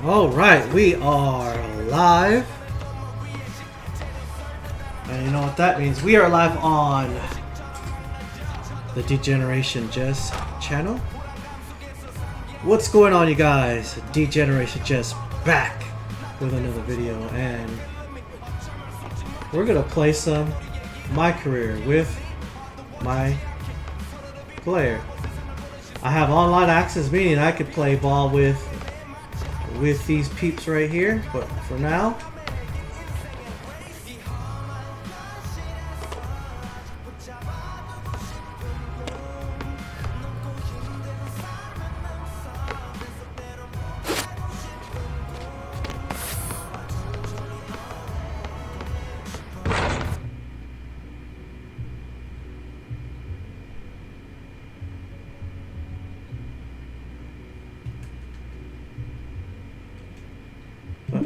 All right, we are live. And you know what that means? We are live on the Degeneration Jess channel. What's going on, you guys? Degeneration Jess back with another video, and we're gonna play some My Career with my player. I have online access, meaning I could play ball with these peeps right here, but for now,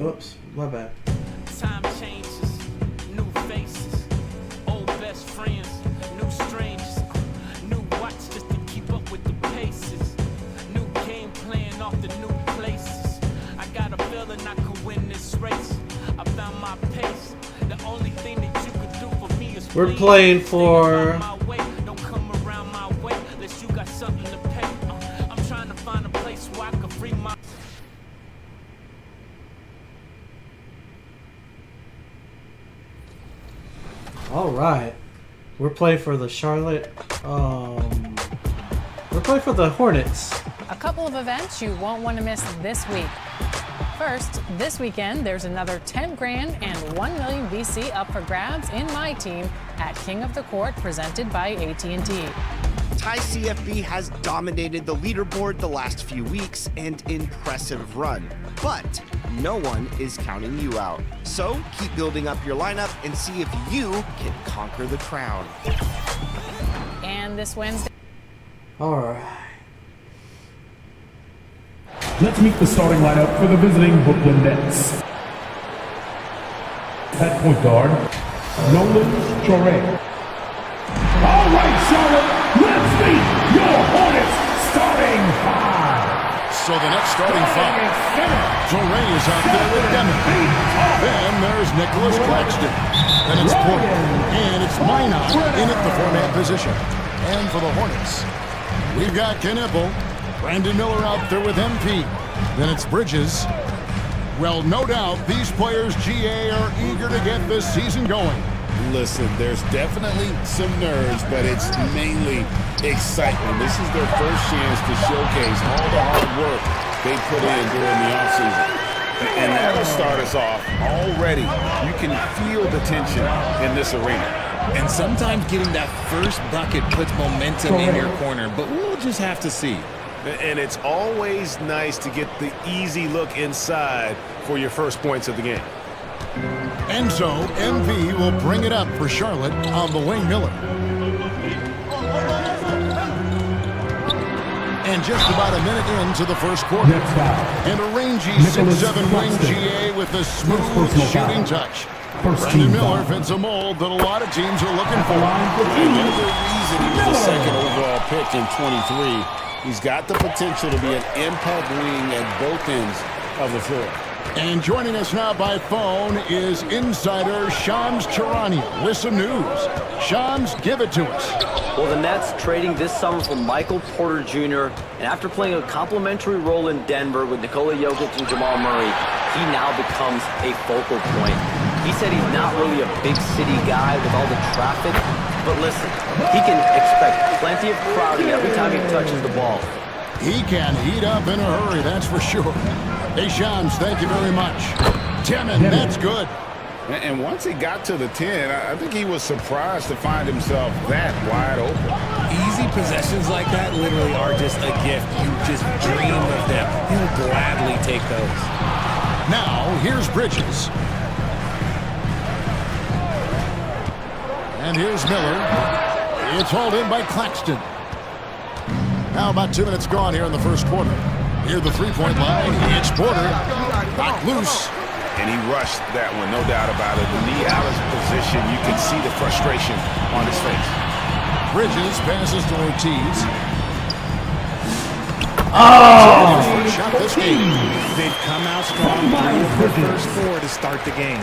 oops, my bad. Time changes, new faces, old best friends, new strangers, new watch just to keep up with the paces, new game plan off the new places. I got a feeling I could win this race. I found my pace. The only thing that you could do for me is we're playing for don't come around my way unless you got something to pay. I'm trying to find a place where I can free my. All right, we're playing for the Charlotte. We're playing for the Hornets. A couple of events you won't want to miss this week. First, this weekend, there's another 10 grand and 1 million VC up for grabs in my team at King of the Court, presented by AT&T. Thai CFB has dominated the leaderboard the last few weeks, and impressive run. But no one is counting you out. So keep building up your lineup and see if you can conquer the crown. And this Wednesday. All right. Let's meet the starting lineup for the visiting Brooklyn Nets. At point guard, Nolan Chore. All right, Charlotte, let's meet your Hornets starting five. So the next starting five, Torrey is out there with Deming. Then there's Nicholas Claxton. Then it's Porter. And it's Minot in at the four-man position. And for the Hornets, we've got Knipple. Brandon Miller out there with MP. Then it's Bridges. Well, no doubt these players, GA, are eager to get this season going. Listen, there's definitely some nerves, but it's mainly excitement. This is their first chance to showcase all the hard work they put in during the offseason. And that'll start us off already. You can feel the tension in this arena. And sometimes getting that first bucket puts momentum in your corner, but we'll just have to see. And it's always nice to get the easy look inside for your first points of the game. And so MP will bring it up for Charlotte on the wing. Miller. And just about a minute into the first quarter. And a rangy 6'7" wing GA with a smooth shooting touch. Brandon Miller fits a mold that a lot of teams are looking for. Another reason he was the second overall pick in 23. He's got the potential to be an impact wing at both ends of the floor. And joining us now by phone is insider Shams Charania with some news. Shams, give it to us. Well, the Nets trading this summer for Michael Porter Jr., and after playing a complimentary role in Denver with Nikola Jokic and Jamal Murray, he now becomes a focal point. He said he's not really a big city guy with all the traffic, but listen, he can expect plenty of crowding every time he touches the ball. He can heat up in a hurry, that's for sure. Hey, Shams, thank you very much. Timon, that's good. And once he got to the 10, I think he was surprised to find himself that wide open. Easy possessions like that literally are just a gift. You just dream of them. He'll gladly take those. Now, here's Bridges. And here's Miller. It's hauled in by Claxton. Now about 2 minutes gone here in the first quarter. Near the three-point line, it's Porter. Knocked loose. And he rushed that one, no doubt about it. The knee out of position, you can see the frustration on his face. Bridges passes to Ortiz. First shot this game. They've come out strong, 3 of their first 4 to start the game.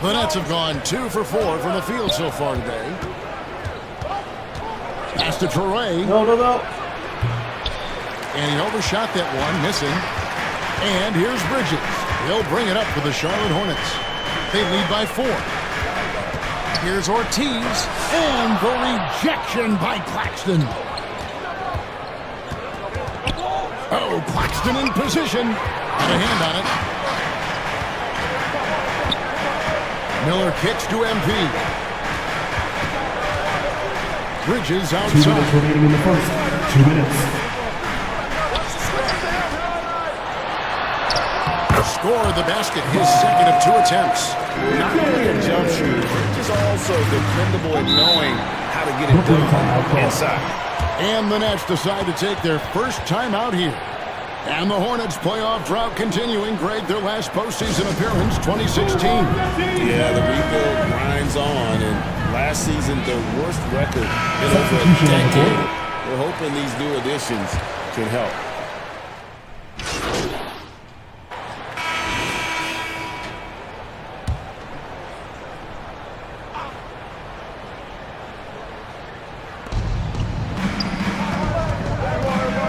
The Nets have gone 2 for 4 from the field so far today. Pass to Torrey. No. And he overshot that one, missing. And here's Bridges. He'll bring it up for the Charlotte Hornets. They lead by 4. Here's Ortiz. And the rejection by Claxton. Oh, Claxton in position. Got a hand on it. Miller kicks to MP. Bridges 2 outside. minutes remaining in the first. 2 minutes. Score the basket, his second of 2 attempts. Not only a jump shooter, just also dependable at knowing how to get it done inside. And the Nets decide to take their first time out here. And the Hornets playoff drought continuing. Greg, their last postseason appearance, 2016. Yeah, the rebuild grinds on, and last season, their worst record in over a decade. We're hoping these new additions can help.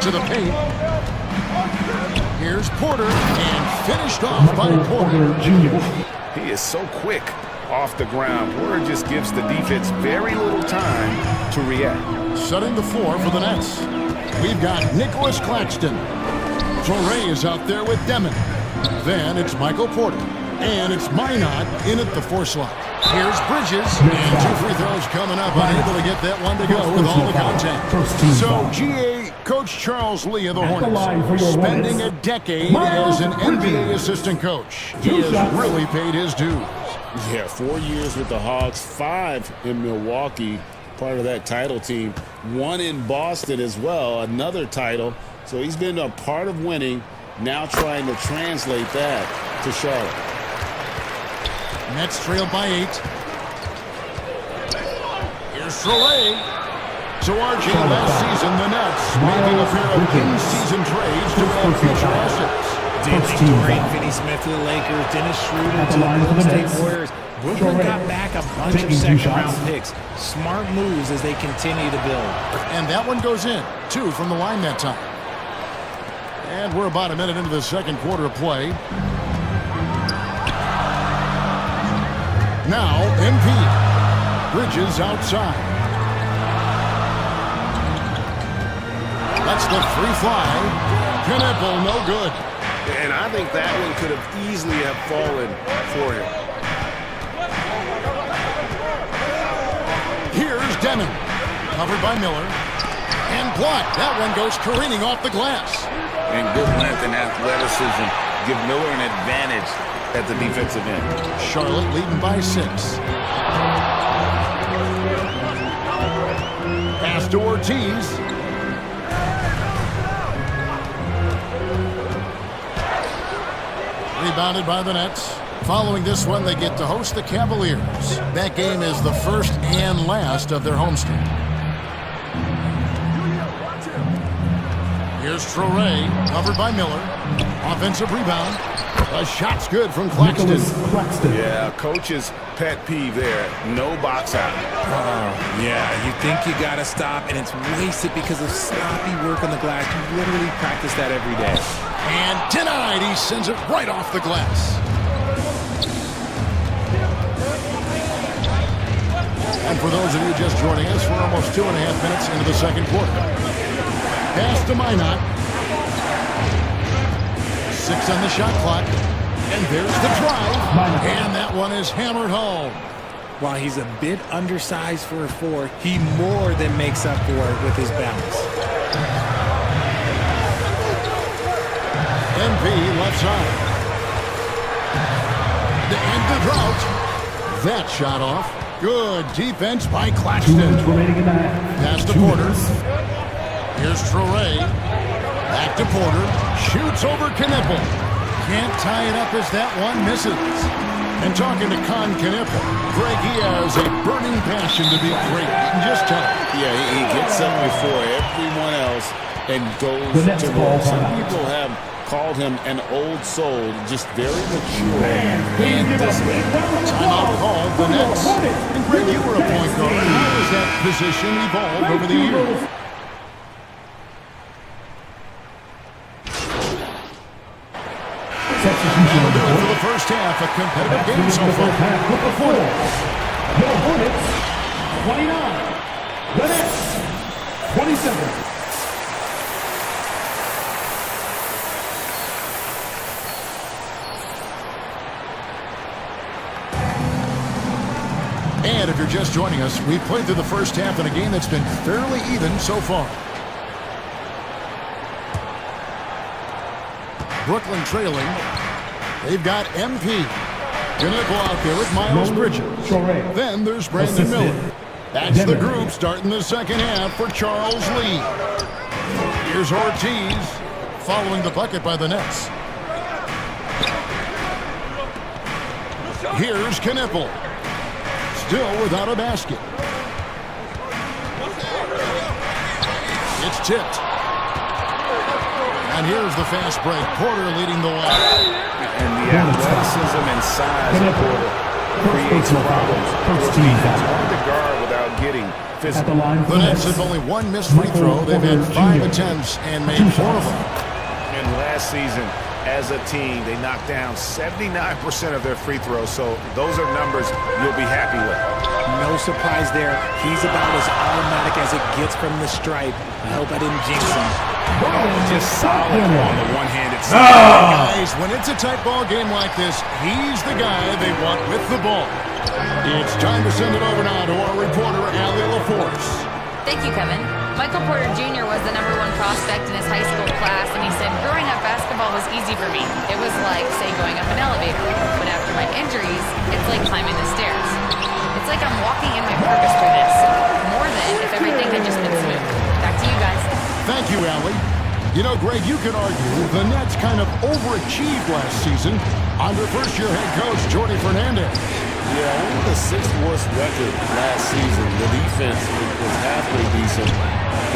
To the paint. Here's Porter, and finished off by Porter. Jr. He is so quick off the ground. Porter just gives the defense very little time to react. Setting the floor for the Nets. We've got Nicholas Claxton. Torrey is out there with Demon. Then it's Michael Porter. And it's Minot in at the 4 slot. Here's Bridges. And 2 free throws coming up. Unable to get that one to go with all the contact. So, GA Coach Charles Lee of the Hornets, spending a decade as an NBA assistant coach. He has really paid his dues. Yeah, 4 years with the Hawks, 5 in Milwaukee, part of that title team. 1 in Boston as well, another title. So he's been a part of winning, now trying to translate that to Charlotte. Nets trail by 8. Here's Trey. So RJ, last season, the Nets making a pair of in-season trades to add future assets. Dorian Finney-Smith to the Lakers, Dennis Schroeder to the Golden State Warriors. Brooklyn got back a bunch of second-round picks. Smart moves as they continue to build. And that one goes in. 2 from the line that time. And we're about a minute into the second quarter of play. Now, MP. Bridges outside. That's the free fly. Knipple, no good. And I think that one could have easily have fallen for him. Here's Demon. Covered by Miller. And blocked. That one goes careening off the glass. And good length and athleticism give Miller an advantage at the defensive end. Charlotte leading by 6. Pass to Ortiz. Rebounded by the Nets. Following this one, they get to host the Cavaliers. That game is the first and last of their homestand. Here's Torrey, covered by Miller. Offensive rebound. A shot's good from Claxton. Yeah, coach's pet peeve there. No box out. Yeah, you think you got to stop, and it's wasted because of sloppy work on the glass. You literally practice that every day. And denied. He sends it right off the glass. And for those of you just joining us, we're almost 2.5 minutes into the second quarter. Pass to Minot. 6 on the shot clock. And there's the drive. And that one is hammered home. While he's a bit undersized for a 4, he more than makes up for it with his bounce. MP left side. To end the drought. That shot off. Good defense by 2 Claxton. minutes remaining in the half. Pass to 2 Porter. minutes. Here's Torrey. Back to Porter. Shoots over Knipple. Can't tie it up as that one misses. And talking to Con Knipple, Greg, he has a burning passion to be great. You can just tell. Yeah, he gets up before everyone else. and goes The Nets to ball work. Some timeout. people have called him an old soul, just very mature Please and give us a disciplined. round of Timeout applause called the for your Nets. opponent. And Greg, you were a point guard. How has that position evolved over the years? Substitution on the For court. the first half, a competitive game Finish so the first far. half with the score. Your Hornets, 29. The Nets, 27. And if you're just joining us, we've played through the first half in a game that's been fairly even so far. Brooklyn trailing. They've got MP. Nickel out there with Miles Nolan Bridges. Torre. Then there's Brandon Assisted. Miller. That's the Denver. group starting the second half for Charles Lee. Here's Ortiz following the bucket by the Nets. Here's Knippel. Still without a basket. It's tipped. And here's the fast break. Porter leading the way. And the athleticism and size of Porter creates problems. First team It's foul. hard to guard without getting At physical. the line for The Nets have only one missed free throw. They've had 5 attempts and made 4 of them. And last season, as a team, they knocked down 79% of their free throws. So those are numbers you'll be happy with. No surprise there. He's about as automatic as it gets from the stripe. I hope I didn't jinx him. Just solid on the one-handed side. Guys, when it's a tight ball game like this, he's the guy they want with the ball. It's time to send it over now to our reporter, Allie LaForce. Thank you, Kevin. Michael Porter Jr. was the #1 prospect in his high school class, and he said, growing up, basketball was easy for me. It was like, say, going up an elevator. But after my injuries, it's like climbing the stairs. It's like I'm walking in my purpose for this, more than if everything had just been smooth. Back to you guys. Thank you, Allie. You know, Greg, you could argue the Nets kind of overachieved last season under first-year head coach Jordi Fernandez. Yeah, only the 6th worst record last season. The defense was halfway decent,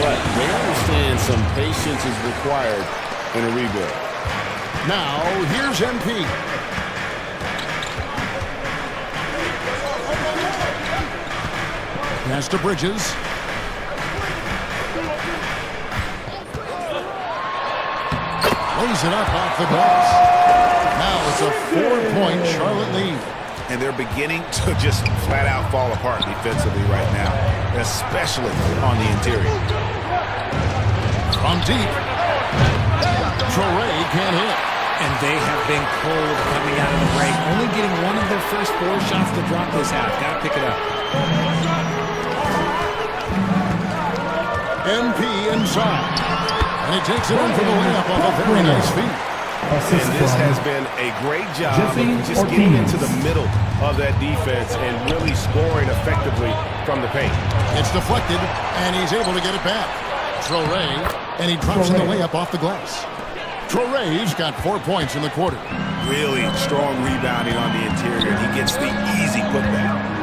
but they understand some patience is required in a rebuild. Now, here's MP. Pass to Bridges. Lays it up off the glass. Now it's a 4-point Charlotte lead. And they're beginning to just flat out fall apart defensively right now, especially on the interior. From deep. Torre can't hit. And they have been cold coming out of the break. Only getting one of their first 4 shots to drop this half. Got to pick it up. MP inside. And he takes it in for the layup off a very nice feed. And this has been a great job of just getting into the middle of that defense and really scoring effectively from the paint. It's deflected, and he's able to get it back. Torre, and he drops in the layup off the glass. Torre's got 4 points in the quarter. Really strong rebounding on the interior. He gets the easy putback.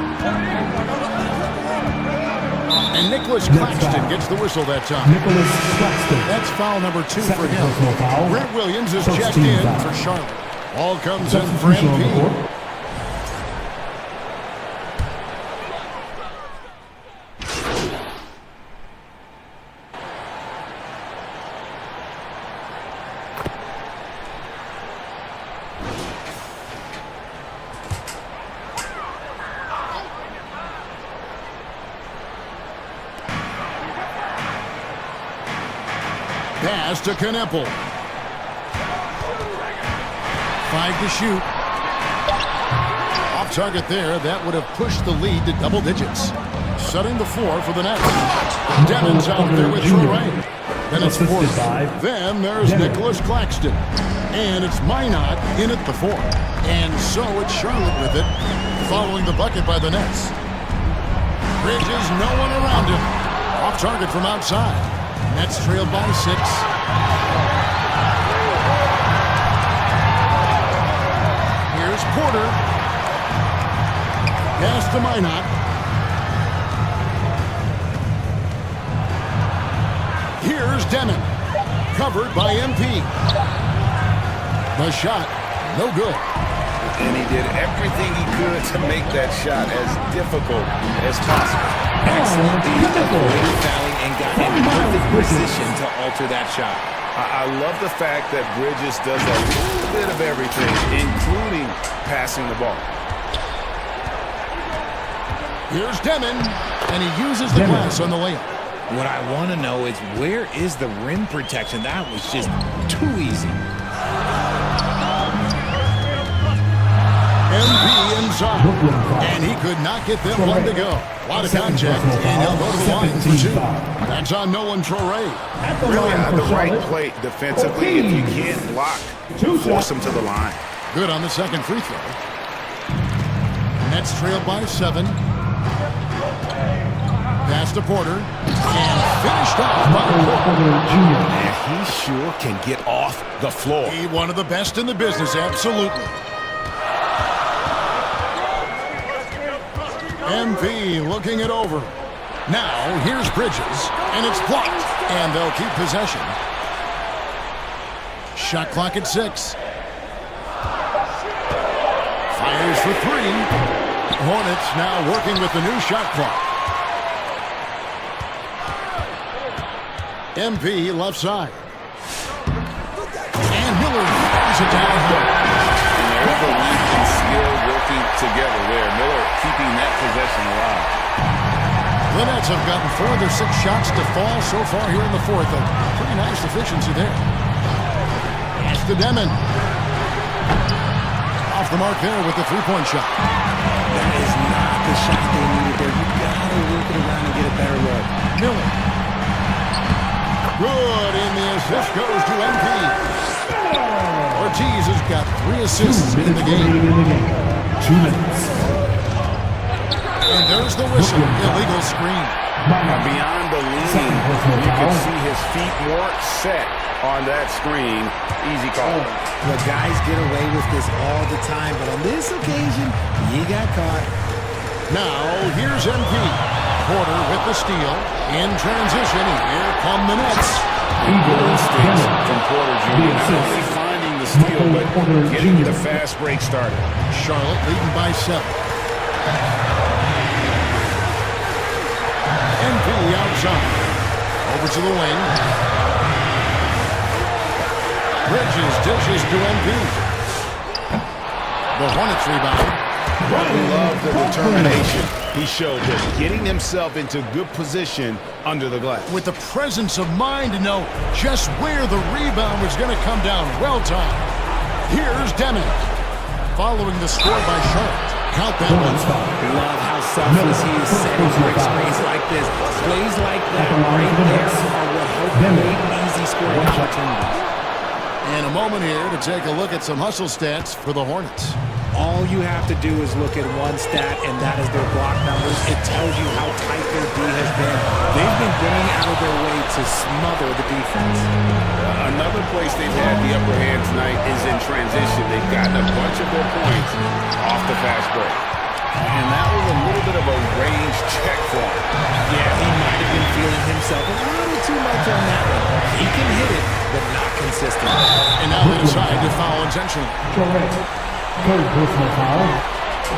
And Nicholas Claxton gets the whistle that time. Nicholas Claxton. That's foul number 2 for Second him. personal foul. Grant Williams is First checked team in foul. for Charlotte. All comes in for Substitution on the MP. court. Pass to Knippel. 5 to shoot. Off target there. That would have pushed the lead to double digits. Setting the floor for the Nets. Devon's out there with Torre. Then it's Assisted Porter. by Then there's Denver. Nicholas Claxton. And it's Minot in at the 4. And so it's Charlotte with it, following the bucket by the Nets. Bridges, no one around him. Off target from outside. Nets trailed by 6. Here's Porter. Pass to Minot. Here's Demon. Recovered by MP. The shot, no good. And he did everything he could to make that shot as difficult as possible. Excellent D, avoided fouling and got in perfect position to alter that shot. I love the fact that Bridges does a little bit of everything, including passing the ball. Here's Demon, and he uses the glass on the layup. What I want to know is where is the rim protection? That was just too easy. MP inside, and he could not get them one to go. A lot of contact, and he'll go to the line for two. That's on Nolan Torrey. Really on the right plate defensively. If you can't block, force him to the line. Good on the second free throw. Nets trailed by 7. Pass to Porter, and finished off by Porter Jr. And he sure can get off the floor. He one of the best in the business, absolutely. MP looking it over. Now, here's Bridges, and it's blocked, and they'll keep possession. Shot clock at 6. Fires for 3. Hornets now working with the new shot clock. MP left side. And Miller lays it down high. There's the length and skill working together there. Miller keeping that possession alive. The Nets have gotten 4 of their 6 shots to fall so far here in the fourth. A pretty nice efficiency there. Pass to Demon. Off the mark there with the three-point shot. That is not the shot they needed there. You got to work it around and get a better look. Miller. Good, and the assist goes to MP. Ortiz has got 3 assists in the game. 2 minutes. And there's the whistle. Illegal screen. Beyond the leaning, you can see his feet more set on that screen. Easy call. The guys get away with this all the time, but on this occasion, he got caught. Now, here's MP. Porter with the steal. In transition, here come the Nets. Instincts from Porter Jr. Not only finding the steal, but getting the fast break started. Charlotte leading by 7. MP outside. Over to the wing. Bridges dishes to MP. The Hornets rebound. Love the determination he showed there, getting himself into good position under the glass. With the presence of mind to know just where the rebound was going to come down. Well timed. Here's Deming. Following the score by Charlotte. Count that one. Love how selfless he is setting quick screens like this. Plays like that right there are what help create easy scoring opportunities. And a moment here to take a look at some hustle stats for the Hornets. All you have to do is look at one stat, and that is their block numbers. It tells you how tight their D has been. They've been going out of their way to smother the defense. Another place they've had the upper hand tonight is in transition. They've gotten a bunch of their points off the fast break. And that was a little bit of a range check for him. Yeah, he might have been feeling himself a little too much on that one. He can hit it, but not consistent. And now they decide to foul intentionally. Correct. 3rd personal foul.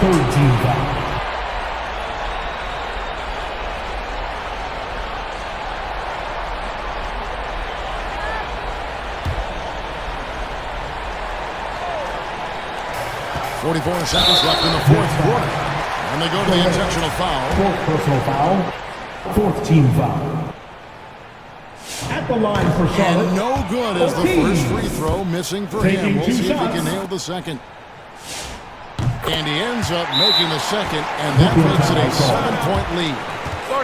3rd team foul. .44 seconds left in the fourth quarter. And they go to the intentional foul. 4th personal foul. 4th team foul. At the line for Charlotte. And no good as the first free throw missing for him. We'll see if he can nail the second. And he ends up making the second, and that makes it a 7-point lead.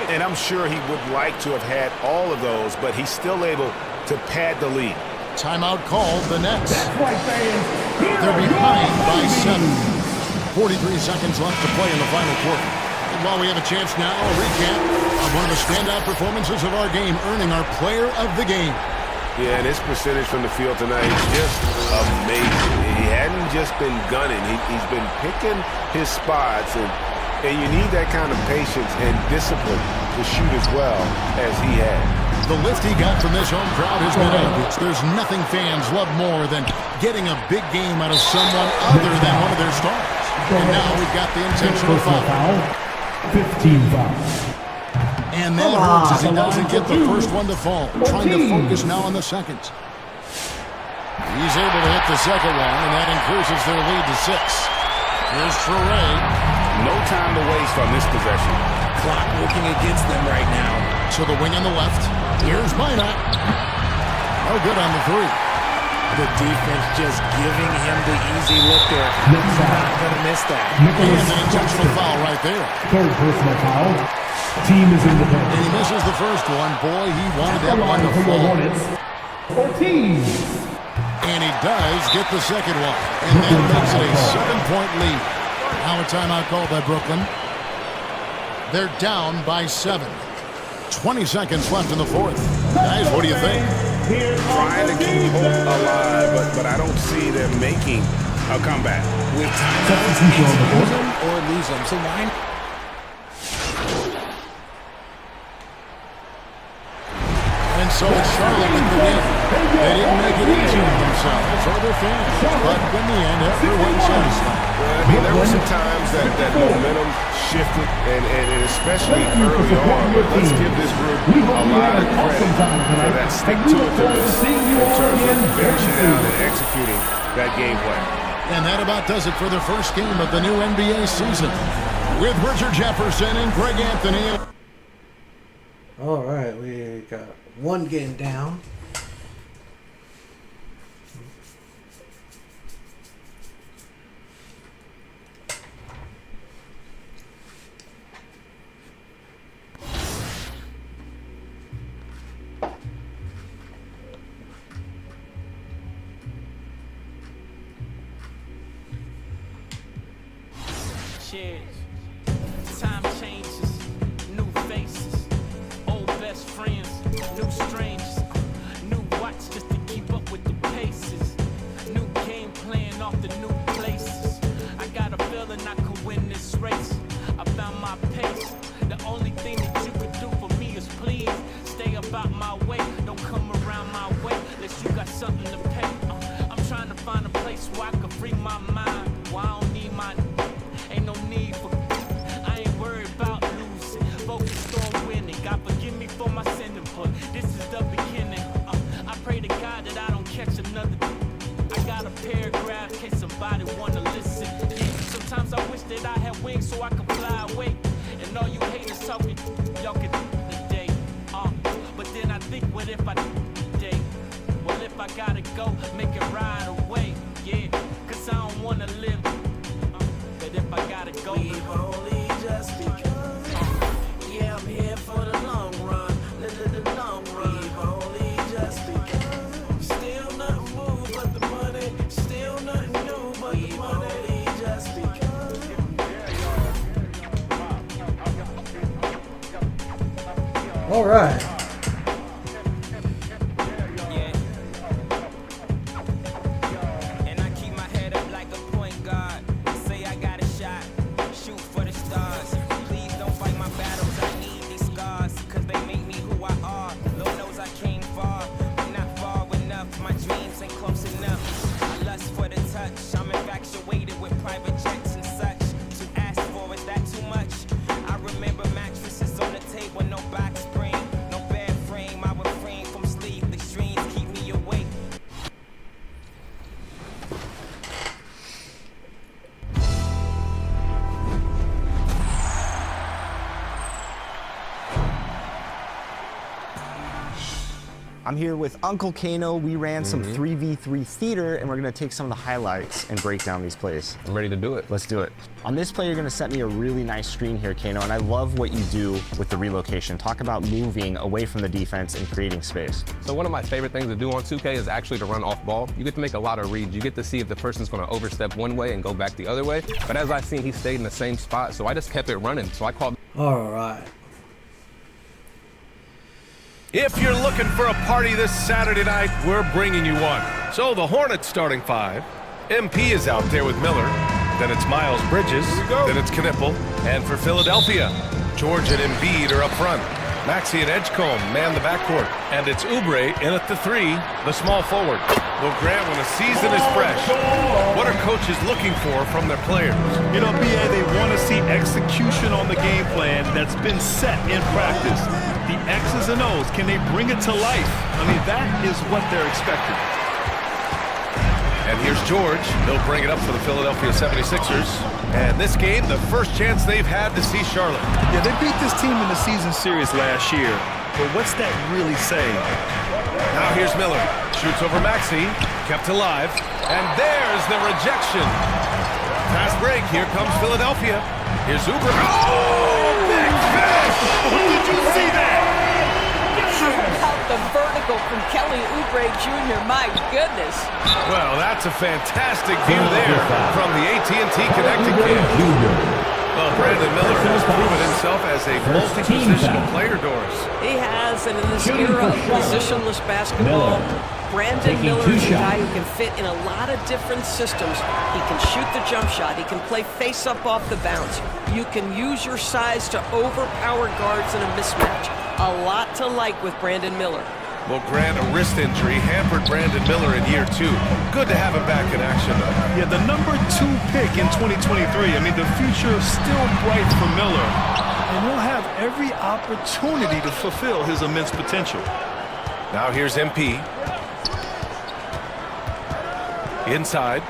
And I'm sure he would like to have had all of those, but he's still able to pad the lead. Timeout called the Nets. That's right, fans. They're behind by 7. 43 seconds left to play in the final quarter. And while we have a chance now, a recap of one of the standout performances of our game, earning our player of the game. Yeah, and his percentage from the field tonight is just amazing. He hadn't just been gunning. He's been picking his spots, and you need that kind of patience and discipline to shoot as well as he had. The lift he got from this home crowd has been obvious. There's nothing fans love more than getting a big game out of someone other than one of their stars. And now we've got the intentional foul. 15 fouls. And that hurts as he doesn't get the first one to fall. Trying to focus now on the seconds. He's able to hit the second one, and that increases their lead to 6. Here's Traore. No time to waste on this possession. Clock working against them right now. To the wing on the left. Here's Minot. No good on the 3. The defense just giving him the easy look there. Not going to miss that. And an intentional foul right there. Third personal foul. Team is in the And he penalty. misses the first one. Boy, he wanted The that one line to for your fall. Hornets. 14. And he does get the second one. And that makes it a 7-point lead. Now a timeout called by Brooklyn. They're down by 7. 20 seconds left in the fourth. Guys, what do you think? Trying to keep hope alive, but I don't see them making a comeback. With time, Substitution on the board. use them or lose them. So why? And so it's Charlotte with the win. They didn't make it easy on themselves or their fans. But in the end, everyone's satisfied. Well, I mean, there were some times that momentum shifted, and especially early on. But let's give this group a lot of credit for that stick-to-itiveness in terms of finishing out and executing that game plan. And that about does it for the first game of the new NBA season. With Richard Jefferson and Greg Anthony. All right, we got one game down. Cheers. Time changes, new faces, old best friends, new strangers, new watch just to keep up with the paces, new game plan off the new places. I got a feeling I could win this race. I found my pace. The only thing that you could do for me is please stay about my way. Don't come around my way unless you got something to pay. I'm trying to find a place where I can free my mind. Where I don't need my ain't no need for I ain't worried about losing. Focused on winning. God forgive me for my sinning, but this is the beginning. I pray to God that I don't catch another. I got a paragraph in case somebody wanna listen. Yeah, sometimes I wish that I had wings so I could fly away. And all you haters talking, y'all can today. But then I think, what if I today? Well, if I gotta go, make it right away. Yeah, cause I don't wanna live. But if I gotta go, we've only just begun. Yeah, I'm here for the long run. The long run. We've only just begun. Still nothing moved but the money. Still nothing new but the money. We've only just begun. All right. And I keep my head up like a point guard. Say I got a shot, shoot for the stars. Please don't fight my battles, I need these scars. Cause they make me who I are. Lord knows I came far, but not far enough. My dreams ain't close enough. I lust for the touch, I'm infatuated with private jets and such. To ask for, is that too much? I remember mattresses on the table, no box spring, no bed frame. I refrain from sleep, the dreams keep me awake. I'm here with Uncle Kano. We ran some 3v3 theater, and we're gonna take some of the highlights and break down these plays. I'm ready to do it. Let's do it. On this play, you're gonna set me a really nice screen here, Kano, and I love what you do with the relocation. Talk about moving away from the defense and creating space. So one of my favorite things to do on 2K is actually to run off ball. You get to make a lot of reads. You get to see if the person's gonna overstep one way and go back the other way. But as I've seen, he stayed in the same spot, so I just kept it running. So I called. All right. If you're looking for a party this Saturday night, we're bringing you one. So the Hornets starting 5. MP is out there with Miller. Then it's Miles Bridges. Then it's Knipple. And for Philadelphia, George and Embiid are up front. Maxey and Edgecombe man the backcourt. And it's Oubre in at the 3, the small forward. Well, Grant, when a season is fresh, what are coaches looking for from their players? You know, BA, they want to see execution on the game plan that's been set in practice. The X's and O's, can they bring it to life? I mean, that is what they're expecting. And here's George. He'll bring it up for the Philadelphia 76ers. And this game, the first chance they've had to see Charlotte. Yeah, they beat this team in the season series last year. But what's that really saying? Now here's Miller. Shoots over Maxey. Kept alive. And there's the rejection. Fast break. Here comes Philadelphia. Here's Oubre. Oh, big fish! Did you see that? How about the vertical from Kelly Oubre Jr.? My goodness. Well, that's a fantastic view there from the AT&T Connected Camp. Well, Brandon Miller has proven himself as a multi-positional player, Doris. He has, and in this era of positionless basketball, Brandon Miller is a guy who can fit in a lot of different systems. He can shoot the jump shot. He can play face-up off the bounce. You can use your size to overpower guards in a mismatch. A lot to like with Brandon Miller. Well, Grant, a wrist injury hampered Brandon Miller in year 2. Good to have him back in action, though. Yeah, the number 2 pick in 2023. I mean, the future is still bright for Miller. And he'll have every opportunity to fulfill his immense potential. Now here's MP. Inside.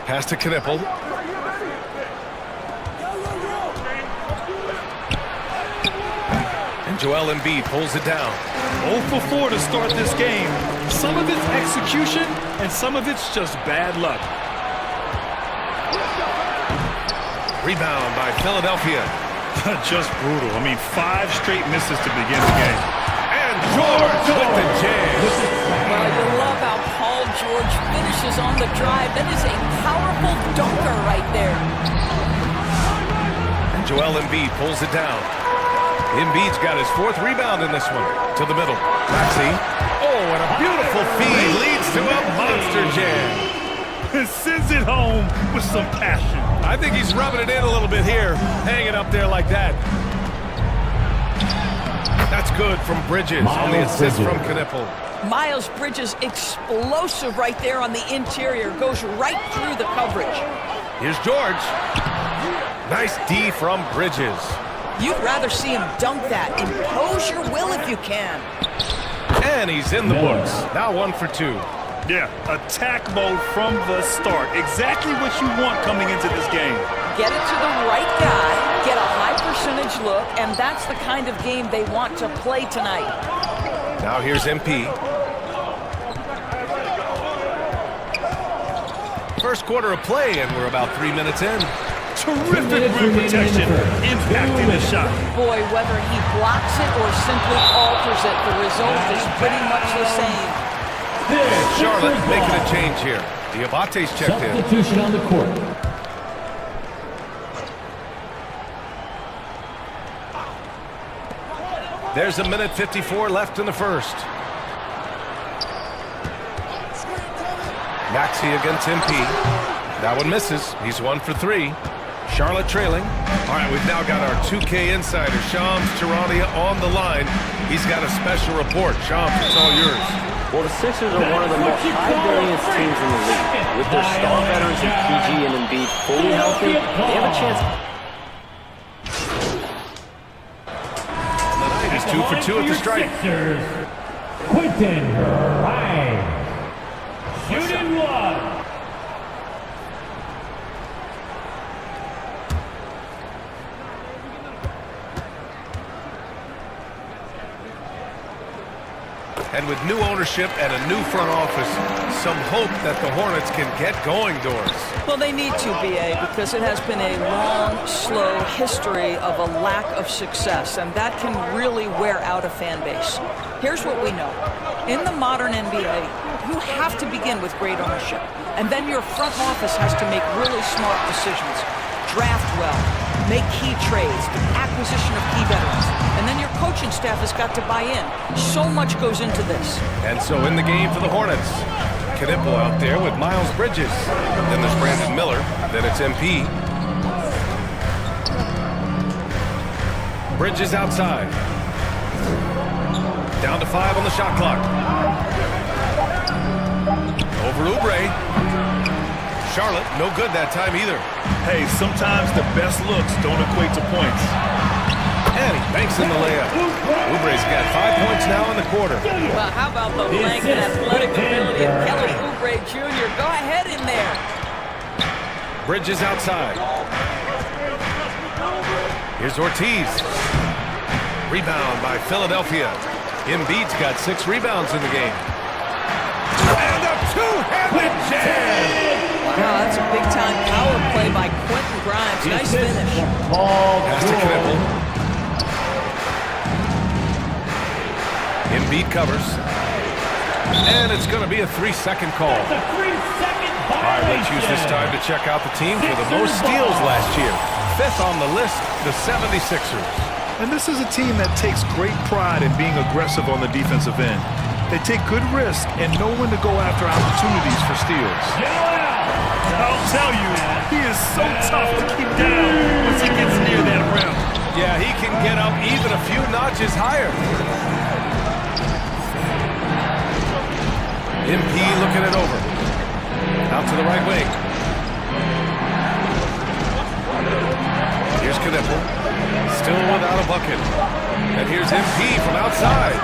Pass to Knipple. And Joel Embiid pulls it down. 0 for 4 to start this game. Some of it's execution, and some of it's just bad luck. Rebound by Philadelphia. Just brutal. I mean, 5 straight misses to begin the game. And George with the jam. Well, you love how Paul George finishes on the drive. That is a powerful dunker right there. And Joel Embiid pulls it down. Embiid's got his 4th rebound in this one. To the middle. Maxey. Oh, and a beautiful feed leads to a monster jam. Sends it home with some passion. I think he's rubbing it in a little bit here. Hanging up there like that. That's good from Bridges on the assist from Knipple. Miles Bridges explosive right there on the interior. Goes right through the coverage. Here's George. Nice D from Bridges. You'd rather see him dunk that. Impose your will if you can. And he's in the books. Now 1 for 2. Yeah, attack mode from the start. Exactly what you want coming into this game. Get it to the right guy, get a high percentage look, and that's the kind of game they want to play tonight. Now here's MP. First quarter of play, and we're about 3 minutes in. Terrific rim protection, impacting the shot. Boy, whether he blocks it or simply alters it, the result is pretty much the same. Charlotte making a change here. Diabate's checked in. Substitution on the court. There's 1:54 left in the first. Maxey against MP. That one misses. He's 1 for 3. Charlotte trailing. All right, we've now got our 2K insider, Shams Charania, on the line. He's got a special report. Shams, it's all yours. Well, the Sixers are one of the most high-variance teams in the league. With their star veterans in PG and Embiid fully healthy, they have a chance. He's 2 for 2 at the stripe. Quentin Grimes. Shooting 1. And with new ownership and a new front office, some hope that the Hornets can get going, Doris. Well, they need to, BA, because it has been a long, slow history of a lack of success, and that can really wear out a fan base. Here's what we know. In the modern NBA, you have to begin with great ownership, and then your front office has to make really smart decisions. Draft well, make key trades, the acquisition of key veterans, and then your coaching staff has got to buy in. So much goes into this. And so in the game for the Hornets, Knipple out there with Miles Bridges. Then there's Brandon Miller. Then it's MP. Bridges outside. Down to 5 on the shot clock. Over Oubre. Charlotte, no good that time either. Hey, sometimes the best looks don't equate to points. And he banks in the layup. Oubre's got 5 points now in the quarter. Well, how about the length and athletic ability of Kelly Oubre Jr.? Go ahead in there. Bridges outside. Here's Ortiz. Rebound by Philadelphia. Embiid's got 6 rebounds in the game. And a two-handed jam! Wow, that's a big-time power play by Quentin Grimes. Nice finish. Pass to Knipple. Embiid covers. And it's going to be a 3-second call. All right, let's use this time to check out the team for the most steals last year. 5th on the list, the 76ers. And this is a team that takes great pride in being aggressive on the defensive end. They take good risk and know when to go after opportunities for steals. I'll tell you, he is so tough to keep down once he gets near that rim. Yeah, he can get up even a few notches higher. MP looking it over. Out to the right wing. Here's Knipple. Still without a bucket. And here's MP from outside.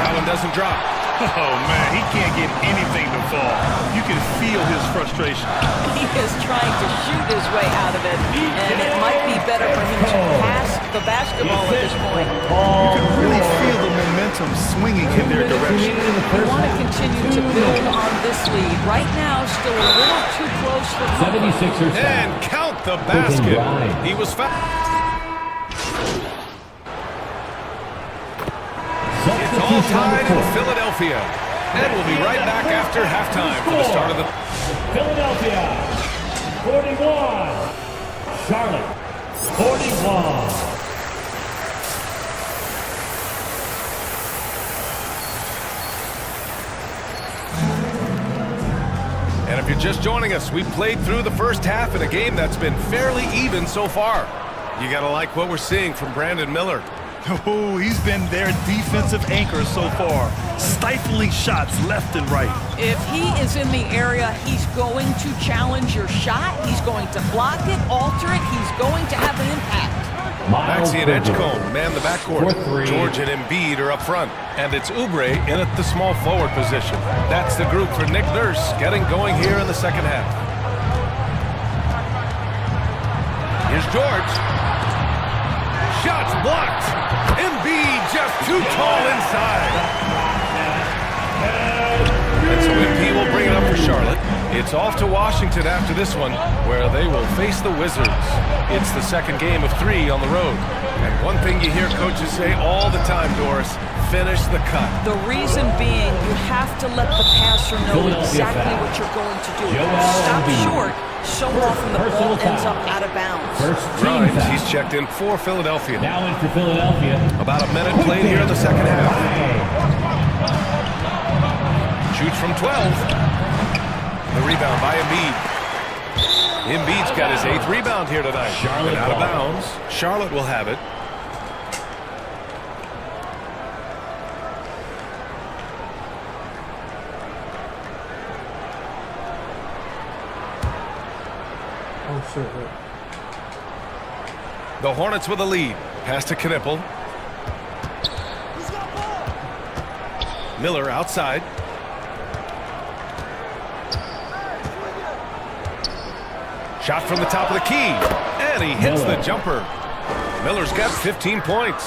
That one doesn't drop. Oh, man, he can't get anything to fall. You can feel his frustration. He is trying to shoot his way out of it, and it might be better for him to pass the basketball at this point. You can really feel the momentum swinging in their direction. We want to continue to build on this lead. Right now, still a little too close for 76ers. And count the basket. He was fouled. It's all tied in Philadelphia. And we'll be right back after halftime for the start of the... Philadelphia, 41. Charlotte, 41. And if you're just joining us, we played through the first half in a game that's been fairly even so far. You gotta like what we're seeing from Brandon Miller. Oh, he's been their defensive anchor so far. Stifling shots left and right. If he is in the area, he's going to challenge your shot. He's going to block it, alter it. He's going to have an impact. Maxey and Edgecombe man the backcourt. George and Embiid are up front. And it's Oubre in at the small forward position. That's the group for Nick Nurse getting going here in the second half. Here's George. Shots blocked. Embiid just too tall inside. And so MP will bring it up for Charlotte. It's off to Washington after this one, where they will face the Wizards. It's the second game of 3 on the road. And one thing you hear coaches say all the time, Doris, finish the cut. The reason being, you have to let the passer know exactly what you're going to do. Stop short. So often the ball ends up out of bounds. Grimes, he's checked in for Philadelphia. Now in for Philadelphia. About a minute played here in the second half. Shoots from 12. The rebound by Embiid. Embiid's got his 8th rebound here tonight. Charlotte out of bounds. Charlotte will have it. The Hornets with a lead. Pass to Knipple. Miller outside. Shot from the top of the key. And he hits the jumper. Miller's got 15 points.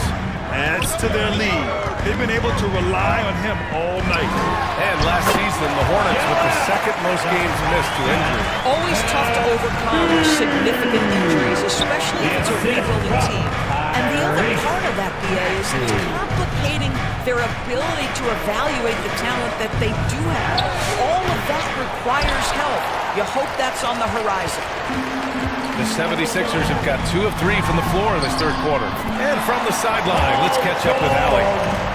Adds to their lead. They've been able to rely on him all night. And last season, the Hornets with the second most games missed to injury. Always tough to overcome significant injuries, especially if it's a rebuilding team. And the other part of that, BA, is it's complicating their ability to evaluate the talent that they do have. All of that requires help. You hope that's on the horizon. The 76ers have got 2 of 3 from the floor in this third quarter. And from the sideline, let's catch up with Allie.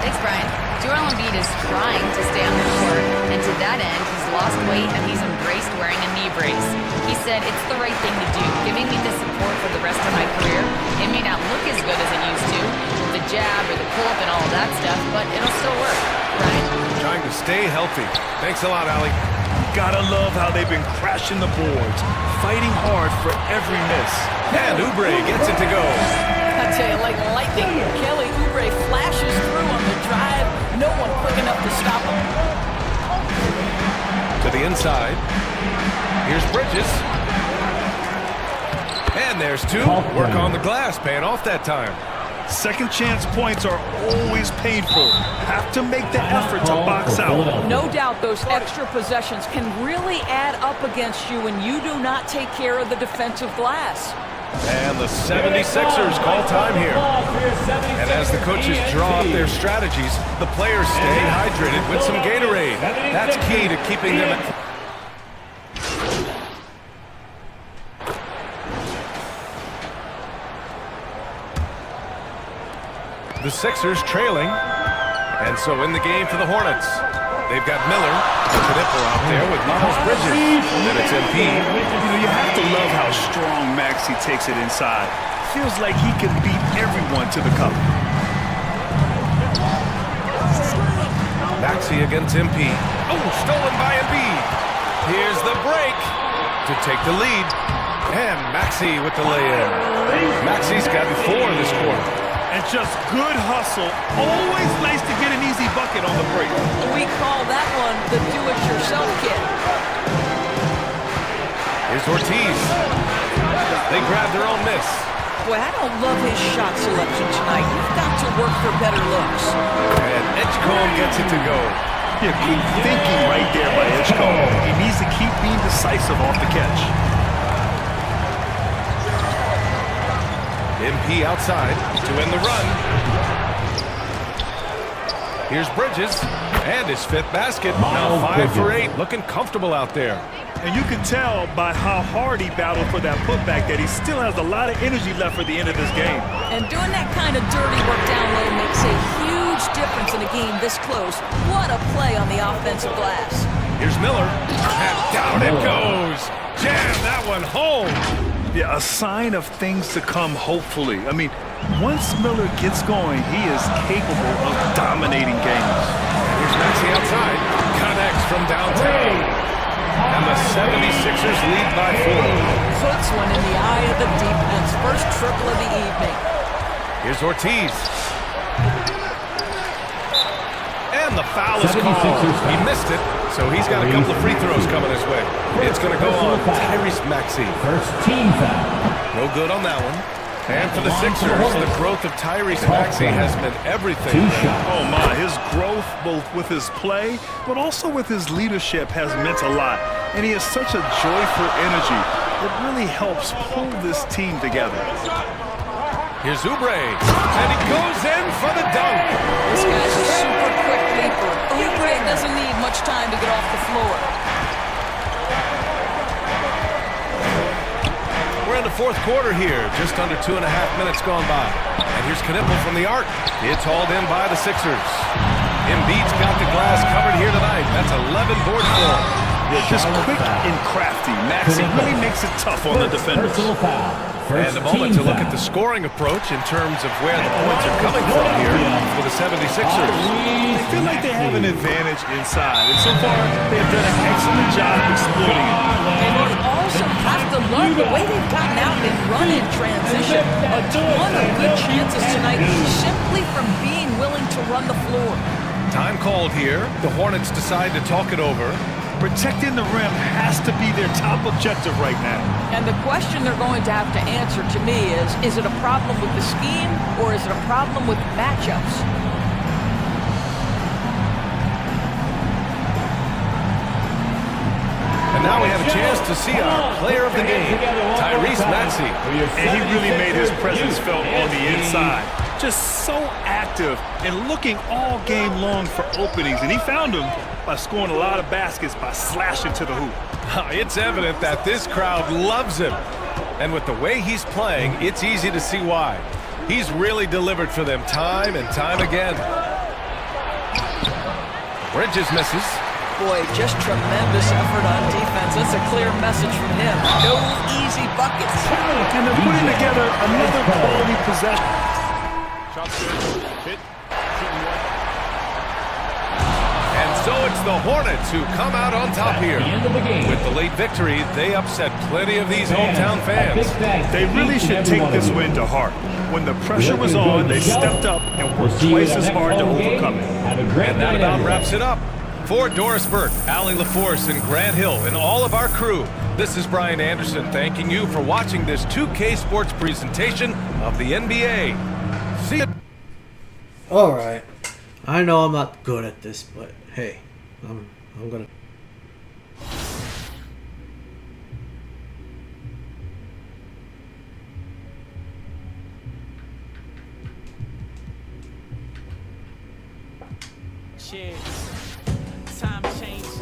Thanks, Brian. Joel Embiid is trying to stay on the court, and to that end, he's lost weight and he's embraced wearing a knee brace. He said, "It's the right thing to do, giving me the support for the rest of my career. It may not look as good as it used to, with the jab or the pull-up and all of that stuff, but it'll still work." Right? Trying to stay healthy. Thanks a lot, Ali. Gotta love how they've been crashing the boards, fighting hard for every miss. And Oubre gets it to go. I tell you, like lightning, Kelly Oubre flashes through on the drive. No one quick enough to stop him. To the inside. Here's Bridges. And there's two. Work on the glass, paying off that time. Second chance points are always painful. Have to make the effort to box out. No doubt those extra possessions can really add up against you when you do not take care of the defensive glass. And the 76ers call time here. And as the coaches draw up their strategies, the players stay hydrated with some Gatorade. That's key to keeping them at... The Sixers trailing. And so in the game for the Hornets. They've got Miller, Knipple out there with Miles Bridges. Then it's MP. You have to love how strong Maxey takes it inside. Feels like he can beat everyone to the cup. Maxey against MP. Oh, stolen by Embiid. Here's the break to take the lead. And Maxey with the lay-in. Maxey's gotten 4 this quarter. And just good hustle. Always nice to get an easy bucket on the break. We call that one the do-it-yourself kit. Here's Ortiz. They grab their own miss. Boy, I don't love his shot selection tonight. You've got to work for better looks. And Edgecombe gets it to go. Yeah, good thinking right there by Edgecombe. He needs to keep being decisive off the catch. MP outside to end the run. Here's Bridges and his 5th basket. Now 5 for 8. Looking comfortable out there. And you can tell by how hard he battled for that putback that he still has a lot of energy left for the end of this game. And doing that kind of dirty work down low makes a huge difference in a game this close. What a play on the offensive glass. Here's Miller. And down it goes. Jam that one home. Yeah, a sign of things to come, hopefully. I mean, once Miller gets going, he is capable of dominating games. Here's Maxey outside. Connects from downtown. And the 76ers lead by 4. Puts one in the eye of the defense. First triple of the evening. Here's Ortiz. And the foul is called. He missed it, so he's got a couple of free throws coming his way. It's going to go on Tyrese Maxey. First team foul. No good on that one. And for the Sixers, the growth of Tyrese Maxey has meant everything. Oh my, his growth both with his play, but also with his leadership has meant a lot. And he has such a joyful energy. It really helps pull this team together. Here's Oubre, and he goes in for the dunk. This guy's a super quick leaper. Oubre doesn't need much time to get off the floor. We're in the 4th quarter here, just under 2.5 minutes gone by. And here's Knipple from the arc. It's hauled in by the Sixers. Embiid's got the glass covered here tonight. That's 11 boards for him. Yeah, just quick and crafty. Maxey really makes it tough on the defenders. And a moment to look at the scoring approach in terms of where the points are coming from here for the 76ers. They feel like they have an advantage inside, and so far they've done an excellent job exploiting it. And you also have to love the way they've gotten out and run in transition. A ton of good chances tonight simply from being willing to run the floor. Time called here. The Hornets decide to talk it over. Protecting the rim has to be their top objective right now. And the question they're going to have to answer to me is it a problem with the scheme or is it a problem with matchups? And now we have a chance to see our player of the game, Tyrese Maxey. And he really made his presence felt on the inside. Just so active and looking all game long for openings. And he found them by scoring a lot of baskets by slashing to the hoop. It's evident that this crowd loves him. And with the way he's playing, it's easy to see why. He's really delivered for them time and time again. Bridges misses. boy, just tremendous effort on defense. That's a clear message from him. No easy buckets. And they're putting together another quality possession. And so it's the Hornets who come out on top here. With the late victory, they upset plenty of these hometown fans. They really should take this win to heart. When the pressure was on, they stepped up and worked twice as hard to overcome it. And that about wraps it up. For Doris Burke, Allie LaForce, and Grant Hill, and all of our crew, this is Brian Anderson thanking you for watching this 2K Sports presentation of the NBA. See you. Alright. I know I'm not good at this, but hey, I'm gonna... Cheers. Time changes,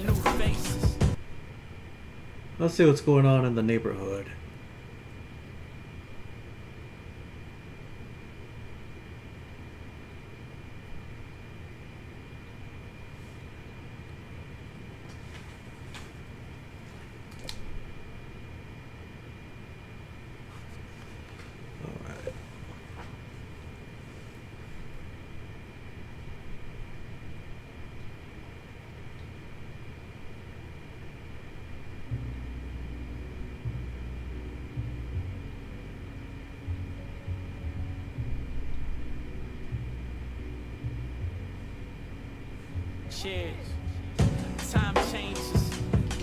new faces. Let's see what's going on in the neighborhood. Cheers. Time changes,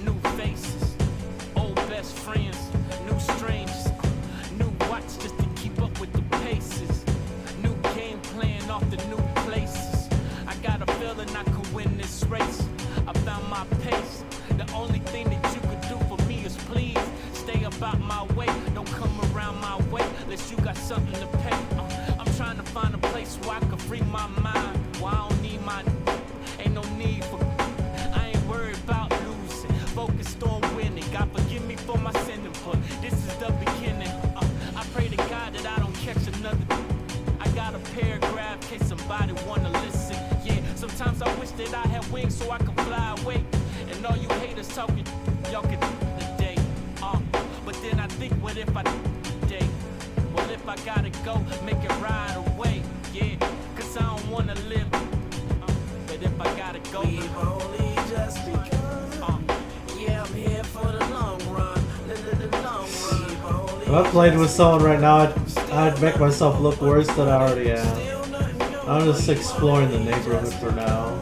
new faces, old best friends, new strangers, new watch just to keep up with the paces, new game plan off the new places. I got a feeling I could win this race. I found my pace. The only thing that you could do for me is please stay about my way. Don't come around my way unless you got something to pay. I'm trying to find a place where I can free my mind. Where I don't need my... Ain't no need for... I ain't worried about losing. Focused on winning. God forgive me for my sinning, but this is the beginning. I pray to God that I don't catch another... I got a paragraph in case somebody wanna listen. Yeah, sometimes I wish that I had wings so I could fly away. And all you haters talking, y'all can today. But then I think, what if I today? Well, if I gotta go, make it right away. Yeah, cause I don't wanna live. But if I gotta go, we've only just begun. Yeah, I'm here for the long run. The long run. If I played with someone right now, I'd make myself look worse than I already am. I'm just exploring the neighborhood for now.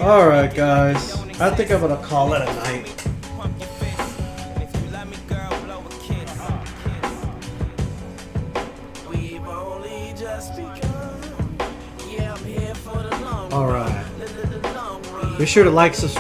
Alright guys, I think I'm gonna call it a night. Alright. Be sure to like, subscribe.